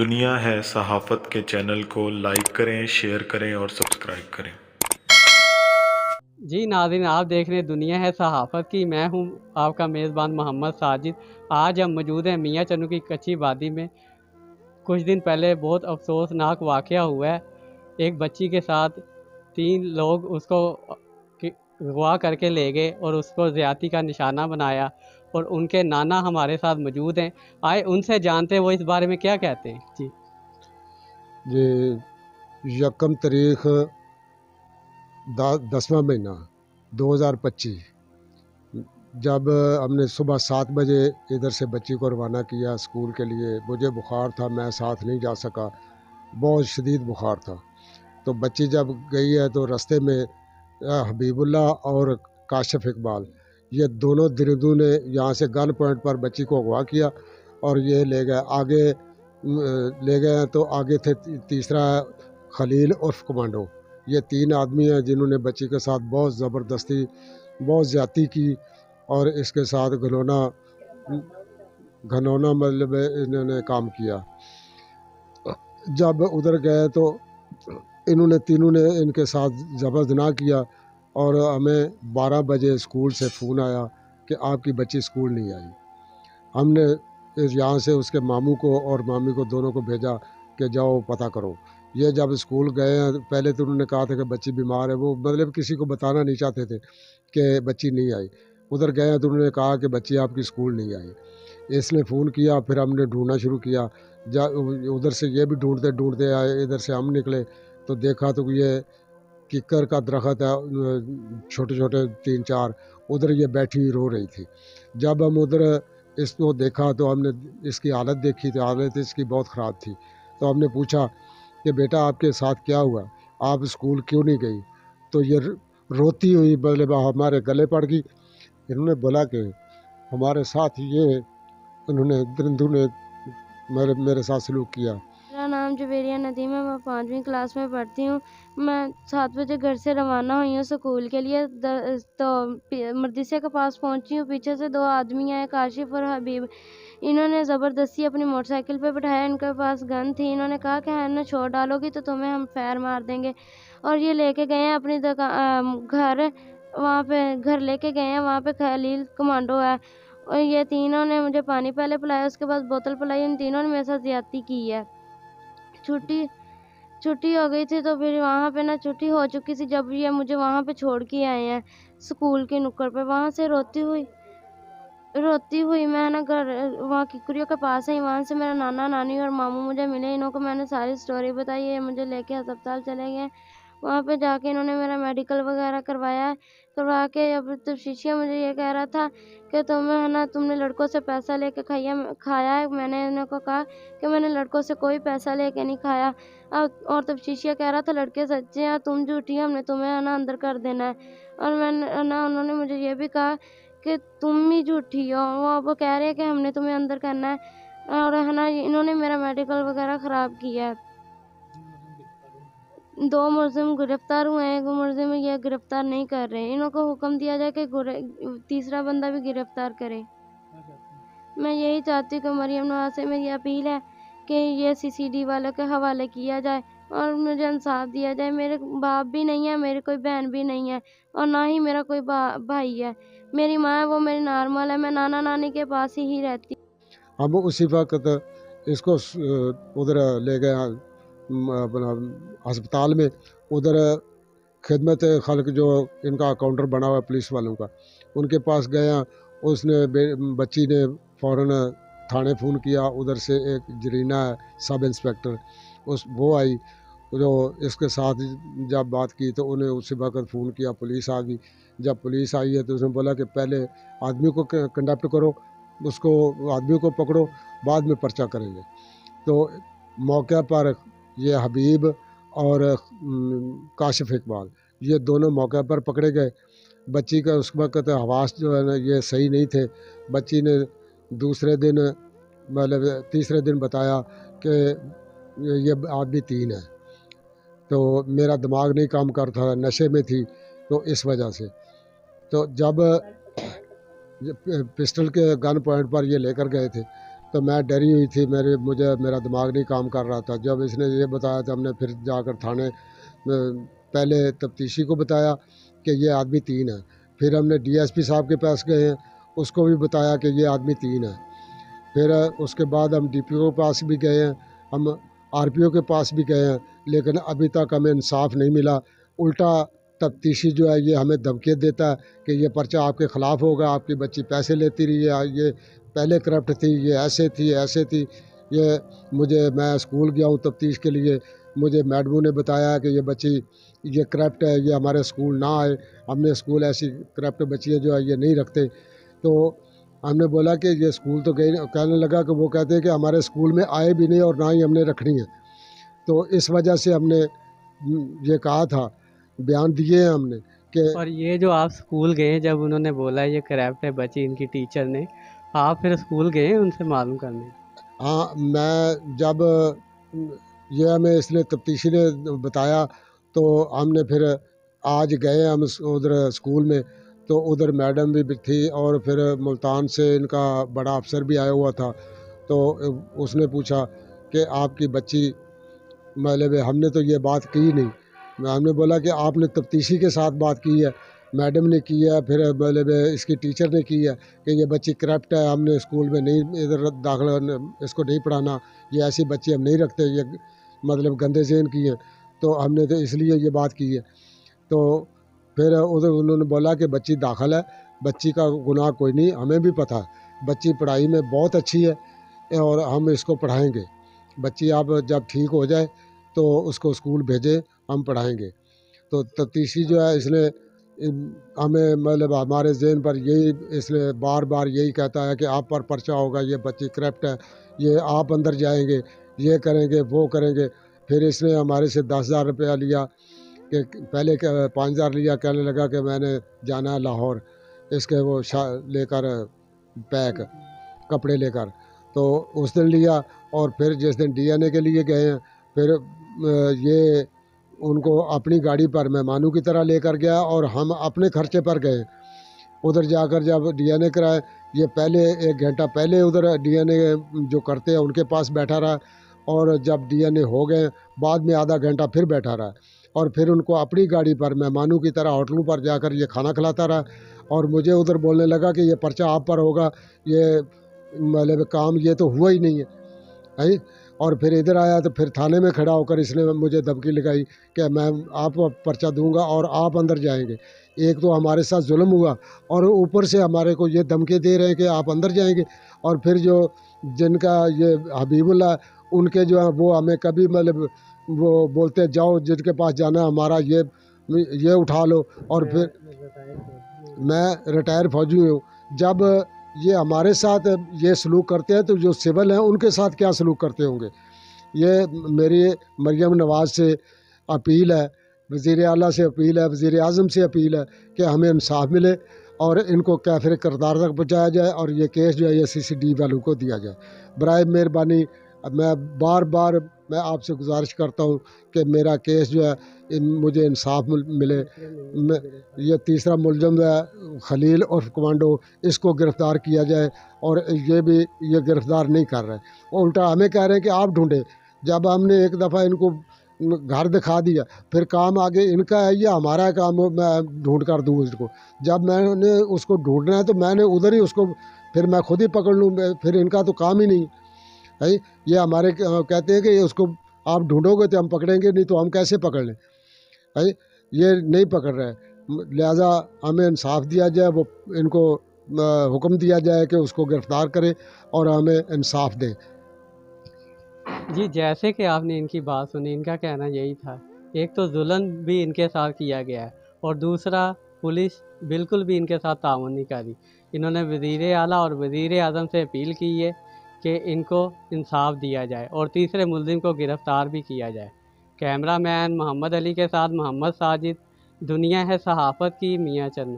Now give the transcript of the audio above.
دنیا ہے صحافت کے چینل کو لائک کریں، شیئر کریں اور سبسکرائب کریں۔ جی ناظرین، آپ دیکھ رہے ہیں دنیا ہے صحافت کی۔ میں ہوں آپ کا میزبان محمد ساجد۔ آج ہم موجود ہیں میاں چنو کی کچی وادی میں۔ کچھ دن پہلے بہت افسوسناک واقعہ ہوا ہے۔ ایک بچی کے ساتھ 3 لوگ اس کو اغوا کر کے لے گئے اور اس کو زیادتی کا نشانہ بنایا، اور ان کے نانا ہمارے ساتھ موجود ہیں۔ آئے ان سے جانتے وہ اس بارے میں کیا کہتے ہیں۔ جی، 1 تاریخ 10واں مہینہ 2025 جب ہم نے صبح 7 بجے ادھر سے بچی کو روانہ کیا اسکول کے لیے، مجھے بخار تھا، میں ساتھ نہیں جا سکا، بہت شدید بخار تھا۔ تو بچی جب گئی ہے تو رستے میں حبیب اللہ اور کاشف اقبال، یہ دونوں درندوں نے یہاں سے گن پوائنٹ پر بچی کو اغوا کیا اور یہ لے گئے آگے لے گئے تو آگے تھے تیسرا خلیل عرف کمانڈو۔ یہ 3 آدمی ہیں جنہوں نے بچی کے ساتھ بہت زبردستی، بہت زیادتی کی، اور اس کے ساتھ گھنونا مطلب انہوں نے کام کیا۔ جب ادھر گئے تو انہوں نے تینوں نے ان کے ساتھ زبر جناح کیا، اور ہمیں 12 بجے اسکول سے فون آیا کہ آپ کی بچی اسکول نہیں آئی۔ ہم نے یہاں سے اس کے ماموں کو اور مامی کو دونوں کو بھیجا کہ جاؤ پتہ کرو۔ یہ جب اسکول گئے ہیں، پہلے تو انہوں نے کہا تھا کہ بچی بیمار ہے، وہ مطلب کسی کو بتانا نہیں چاہتے تھے کہ بچی نہیں آئی۔ ادھر گئے ہیں تو انہوں نے کہا کہ بچی آپ کی اسکول نہیں آئی۔ اس نے فون کیا، پھر ہم نے ڈھونڈنا شروع کیا، ادھر سے یہ بھی ڈھونڈتے ڈھونڈتے آئے، ادھر سے ہم نکلے تو دیکھا تو یہ ککر کا درخت ہے، چھوٹے چھوٹے 3-4، ادھر یہ بیٹھی رو رہی تھی۔ جب ہم ادھر اس کو دیکھا تو ہم نے اس کی حالت دیکھی تو حالت اس کی بہت خراب تھی۔ تو ہم نے پوچھا کہ بیٹا آپ کے ساتھ کیا ہوا، آپ اسکول کیوں نہیں گئی؟ تو یہ روتی ہوئی مطلب ہمارے گلے پڑ گئی۔ انہوں نے بولا کہ ہمارے ساتھ یہ انہوں نے درندوں نے میرے ساتھ سلوک کیا۔ میرا نام جویریہ ندیم ہے، میں 5ویں کلاس میں پڑھتی ہوں۔ میں 7 بجے گھر سے روانہ ہوئی ہوں اسکول کے لیے، تو مدرسے کے پاس پہنچی ہوں۔ پیچھے سے 2 آدمی آئے، کاشف اور حبیب۔ انہوں نے زبردستی اپنی موٹر سائیکل پہ بٹھایا، ان کے پاس گن تھی۔ انہوں نے کہا کہ ہمیں چھوڑ ڈالو گی تو تمہیں ہم فیر مار دیں گے، اور یہ لے کے گئے ہیں اپنی گھر، وہاں پہ گھر لے کے گئے ہیں، وہاں پہ خلیل کمانڈو ہے۔ اور یہ تینوں نے مجھے پانی پہلے پلایا، اس کے بعد بوتل پلائی۔ ان تینوں نے میرے ساتھ زیادتی کی ہے۔ چھٹی ہو گئی تھی تو پھر وہاں پہ نا چھٹی ہو چکی تھی جب یہ مجھے وہاں پہ چھوڑ کے آئے ہیں اسکول کے نکڑ پہ۔ وہاں سے روتی ہوئی میں نا گھر وہاں ککریوں کے پاس ہے، وہاں سے میرا نانا نانی اور ماموں مجھے ملے۔ انہوں کو میں نے ساری سٹوری بتائی ہے، مجھے لے کے ہسپتال چلے گئے۔ وہاں پہ جا کے انہوں نے میرا میڈیکل وغیرہ کروا کے اب تفتیشیہ مجھے یہ کہہ رہا تھا کہ تم نے لڑکوں سے پیسہ لے کے کھایا ہے۔ میں نے انہوں کو کہا کہ میں نے لڑکوں سے کوئی پیسہ لے کے نہیں کھایا، اور تفتیشیہ کہہ رہا تھا لڑکے سچے ہیں، تم جھوٹی ہے، ہم نے تمہیں اندر کر دینا ہے۔ اور انہوں نے مجھے یہ بھی کہا کہ تم ہی جھوٹی ہو، وہ کہہ رہے ہیں کہ ہم نے تمہیں اندر کرنا ہے، اور انہوں نے میرا میڈیکل وغیرہ خراب کیا ہے۔ 2 ملزم گرفتار ہوئے ہیں، 1 ملزم یہ گرفتار نہیں کر رہے۔ انہوں کو حکم دیا جائے کہ تیسرا بندہ بھی گرفتار کرے۔ میں یہی چاہتی ہوں کہ مریم نواز سے میری اپیل ہے کہ یہ CCD والوں کے حوالے کیا جائے اور مجھے انصاف دیا جائے۔ میرے باپ بھی نہیں ہے، میری کوئی بہن بھی نہیں ہے، اور نہ ہی میرا کوئی بھائی ہے۔ میری ماں ہے، وہ میری نارمل ہے، میں نانا نانی کے پاس ہی رہتی ہوں۔ ہم اسی وقت اس کو ادھر لے گئے اپنا ہسپتال میں، ادھر خدمت خلق جو ان کا کاؤنٹر بنا ہوا ہے پولیس والوں کا، ان کے پاس گئے ہیں۔ اس نے بچی نے فوراً تھانے فون کیا، ادھر سے ایک جرینا ہے سب انسپیکٹر، وہ آئی، جو اس کے ساتھ جب بات کی تو انہیں اسی وقت فون کیا، پولیس آ گئی۔ جب پولیس آئی ہے تو اس نے بولا کہ پہلے آدمی کو کنڈکٹ کرو، اس کو آدمی کو پکڑو، بعد میں پرچہ کریں گے۔ تو موقع پر یہ حبیب اور کاشف اقبال یہ دونوں موقع پر پکڑے گئے۔ بچی کا اس وقت حواس جو ہے نا یہ صحیح نہیں تھے۔ بچی نے تیسرے دن بتایا کہ یہ آدمی 3 ہے، تو میرا دماغ نہیں کام کرتا تھا، نشے میں تھی، تو اس وجہ سے تو جب پسٹل کے گن پوائنٹ پر یہ لے کر گئے تھے تو میں ڈری ہوئی تھی، میرا دماغ نہیں کام کر رہا تھا۔ جب اس نے یہ بتایا تو ہم نے پھر جا کر تھانے پہلے تفتیشی کو بتایا کہ یہ آدمی 3 ہے، پھر ہم نے ڈی ایس پی صاحب کے پاس گئے ہیں، اس کو بھی بتایا کہ یہ آدمی 3 ہے۔ پھر اس کے بعد ہم ڈی پی او کے پاس بھی گئے ہیں، ہم آر پی او کے پاس بھی گئے ہیں، لیکن ابھی تک ہمیں انصاف نہیں ملا۔ الٹا تفتیشی جو ہے یہ ہمیں دھمکیاں دیتا ہے کہ یہ پرچہ آپ کے خلاف ہوگا، آپ کی بچی پیسے لیتی رہی ہے، یہ پہلے کرپٹ تھی، یہ ایسے تھی۔ میں اسکول گیا ہوں تفتیش کے لیے، مجھے میڈموں نے بتایا کہ یہ بچی یہ کرپٹ ہے، یہ ہمارے اسکول نہ آئے۔ ہم نے اسکول ایسی کرپٹ بچیاں جو ہے یہ نہیں رکھتے۔ تو ہم نے بولا کہ یہ اسکول تو گئی، کہنے لگا کہ وہ کہتے ہیں کہ ہمارے اسکول میں آئے بھی نہیں اور نہ ہی ہم نے رکھنی ہے۔ تو اس وجہ سے ہم نے یہ کہا تھا، بیان دیے ہیں ہم نے کہ اور یہ جو آپ اسکول گئے جب انہوں نے بولا یہ کرپٹ ہے بچی ان کی ٹیچر نے، آپ پھر اسکول گئے ان سے معلوم کرنے؟ ہاں، میں جب یہ ہمیں اس نے تفتیشی نے بتایا تو ہم نے پھر آج گئے ہم ادھر اسکول میں، تو ادھر میڈم بھی تھی اور پھر ملتان سے ان کا بڑا افسر بھی آیا ہوا تھا۔ تو اس نے پوچھا کہ آپ کی بچی، مطلب ہم نے تو یہ بات کی نہیں، ہم نے بولا کہ آپ نے تفتیشی کے ساتھ بات کی ہے، میڈم نے کی ہے، پھر مطلب اس کی ٹیچر نے کی ہے کہ یہ بچی کرپٹ ہے، ہم نے اسکول میں نہیں ادھر داخلہ اس کو نہیں پڑھانا، یہ ایسی بچی ہم نہیں رکھتے، یہ مطلب گندے ذہن کی ہیں، تو ہم نے تو اس لیے یہ بات کی ہے۔ تو پھر ادھر انہوں نے بولا کہ بچی داخل ہے، بچی کا گناہ کوئی نہیں، ہمیں بھی پتہ ہے بچی پڑھائی میں بہت اچھی ہے اور ہم اس کو پڑھائیں گے، بچی آپ جب ٹھیک ہو جائے تو اس کو اسکول بھیجیں، ہم پڑھائیں گے۔ تو تفتیشی جو ہے اس نے ہمیں مطلب ہمارے ذہن پر یہی اس نے بار بار یہی کہتا ہے کہ آپ پر پرچہ ہوگا، یہ بچی کرپٹ ہے، یہ آپ اندر جائیں گے، یہ کریں گے، وہ کریں گے۔ پھر اس نے ہمارے سے 10,000 روپیہ لیا، کہ پہلے 5,000 لیا، کہنے لگا کہ میں نے جانا ہے لاہور، اس کے وہ لے کر پیک کپڑے لے کر، تو اس دن لیا۔ اور پھر جس دن ڈی این اے کے لیے گئے ہیں، پھر یہ ان کو اپنی گاڑی پر مہمانوں کی طرح لے کر گیا اور ہم اپنے خرچے پر گئے۔ ادھر جا کر جب ڈی این اے کرائے، یہ پہلے 1 گھنٹہ پہلے ادھر ڈی این اے جو کرتے ہیں ان کے پاس بیٹھا رہا، اور جب ڈی این اے ہو گئے بعد میں آدھا گھنٹہ پھر بیٹھا رہا، اور پھر ان کو اپنی گاڑی پر مہمانوں کی طرح ہوٹلوں پر جا کر یہ کھانا کھلاتا رہا، اور مجھے ادھر بولنے لگا کہ یہ پرچہ آپ پر ہوگا، یہ مطلب کام یہ تو ہوا ہی نہیں ہے۔ اور پھر ادھر آیا تو پھر تھانے میں کھڑا ہو کر اس نے مجھے دھمکی لگائی کہ میں آپ پرچہ دوں گا اور آپ اندر جائیں گے۔ ایک تو ہمارے ساتھ ظلم ہوا، اور اوپر سے ہمارے کو یہ دھمکی دے رہے ہیں کہ آپ اندر جائیں گے۔ اور پھر جو جن کا یہ حبیب اللہ، ان کے جو ہیں وہ ہمیں کبھی مطلب وہ بولتے جاؤ جن کے پاس جانا ہے ہمارا یہ اٹھا لو۔ اور پھر میں ریٹائر فوجی ہوں، جب یہ ہمارے ساتھ یہ سلوک کرتے ہیں تو جو سول ہیں ان کے ساتھ کیا سلوک کرتے ہوں گے۔ یہ میری مریم نواز سے اپیل ہے، وزیر اعلیٰ سے اپیل ہے، وزیر اعظم سے اپیل ہے کہ ہمیں انصاف ملے اور ان کو کیفر کردار تک پہنچایا جائے، اور یہ کیس جو ہے یہ CCD والوں کو دیا جائے۔ برائے مہربانی میں بار بار میں آپ سے گزارش کرتا ہوں کہ میرا کیس جو ہے مجھے انصاف ملے۔ یہ تیسرا ملزم ہے خلیل اور کمانڈو، اس کو گرفتار کیا جائے، اور یہ گرفتار نہیں کر رہے، وہ الٹا ہمیں کہہ رہے ہیں کہ آپ ڈھونڈیں۔ جب ہم نے ایک دفعہ ان کو گھر دکھا دیا، پھر کام آگے ان کا ہے یا ہمارا کام میں ڈھونڈ کر دوں اس کو؟ جب میں نے اس کو ڈھونڈنا ہے تو میں نے ادھر ہی اس کو پھر میں خود ہی پکڑ لوں، پھر ان کا تو کام ہی نہیں ہے۔ یہ ہمارے کہتے ہیں کہ اس کو آپ ڈھونڈو گے تو ہم پکڑیں گے، نہیں تو ہم کیسے پکڑ لیں؟ یہ نہیں پکڑ رہے، لہٰذا ہمیں انصاف دیا جائے، وہ ان کو حکم دیا جائے کہ اس کو گرفتار کرے اور ہمیں انصاف دیں۔ جی، جیسے کہ آپ نے ان کی بات سنی، ان کا کہنا یہی تھا، ایک تو ظلم بھی ان کے ساتھ کیا گیا ہے، اور دوسرا پولیس بالکل بھی ان کے ساتھ تعاون نہیں کری۔ انہوں نے وزیر اعلیٰ اور وزیر اعظم سے اپیل کی ہے کہ ان کو انصاف دیا جائے اور تیسرے ملزم کو گرفتار بھی کیا جائے۔ کیمرہ مین محمد علی کے ساتھ محمد ساجد، دنیا ہے صحافت کی، میاں چنو۔